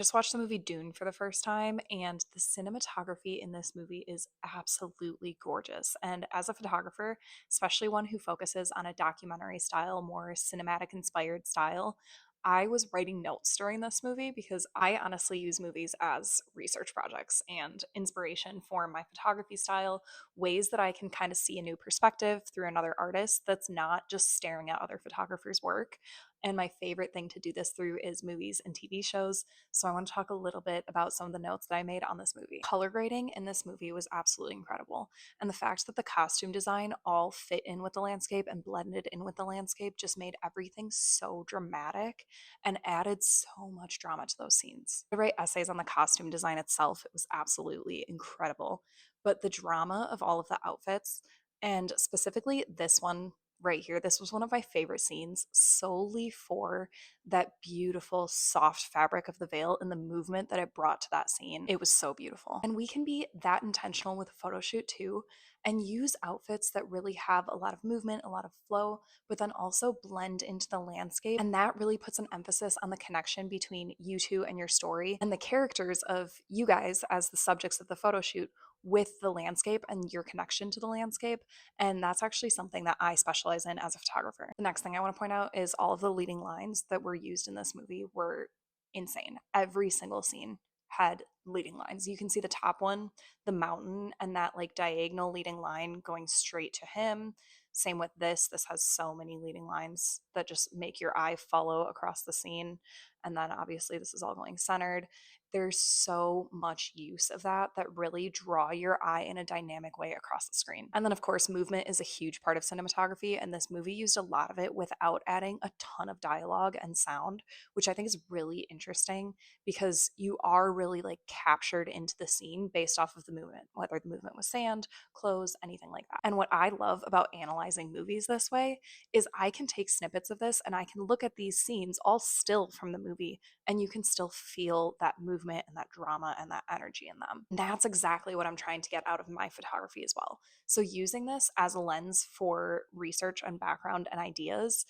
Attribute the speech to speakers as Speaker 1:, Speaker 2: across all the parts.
Speaker 1: Just watched the movie Dune for the first time, and the cinematography in this movie is absolutely gorgeous. And as a photographer, especially one who focuses on a documentary style, more cinematic inspired style, I was writing notes during this movie because I honestly use movies as research projects and inspiration for my photography style, ways that I can kind of see a new perspective through another artist that's not just staring at other photographers' work. And my favorite thing to do this through is movies and TV shows, so I want to talk a little bit about some of the notes that I made on this movie. Color grading in this movie was absolutely incredible. And the fact that the costume design all fit in with the landscape and blended in with the landscape just made everything so dramatic and added so much drama to those scenes. I write essays on the costume design itself. It was absolutely incredible. But the drama of all of the outfits, and specifically this one right here, this was one of my favorite scenes solely for that beautiful soft fabric of the veil and the movement that it brought to that scene. It was so beautiful. And we can be that intentional with a photo shoot too and use outfits that really have a lot of movement, a lot of flow, but then also blend into the landscape. And that really puts an emphasis on the connection between you two and your story and the characters of you guys as the subjects of the photo shoot with the landscape and your connection to the landscape. And that's actually something that I specialize in as a photographer. The next thing I want to point out is all of the leading lines that were used in this movie were insane. Every single scene had leading lines. You can see the top one, the mountain, and that like diagonal leading line going straight to him. Same with this. This has so many leading lines that just make your eye follow across the scene. And then obviously, this is all going centered. There's so much use of that that really draw your eye in a dynamic way across the screen. And then, of course, movement is a huge part of cinematography, and this movie used a lot of it without adding a ton of dialogue and sound, which I think is really interesting because you are really like captured into the scene based off of the movement, whether the movement was sand, clothes, anything like that. And what I love about analyzing movies this way is I can take snippets of this and I can look at these scenes all still from the movie, and you can still feel that movement and that drama and that energy in them. That's exactly what I'm trying to get out of my photography as well. So, using this as a lens for research and background and ideas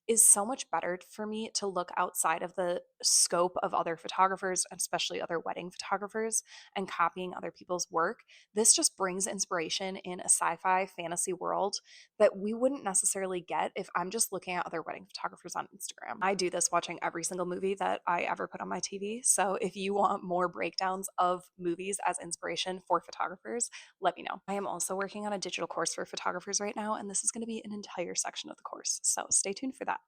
Speaker 1: is so much better for me to look outside of the scope of other photographers, especially other wedding photographers, and copying other people's work. This just brings inspiration in a sci fi fantasy world that we wouldn't necessarily get if I'm just looking at other wedding photographers on Instagram. I do this watching every single movie that I ever put on my TV. So if you want more breakdowns of movies as inspiration for photographers, let me know. I am also working on a digital course for photographers right now, and this is going to be an entire section of the course. So stay tuned for that.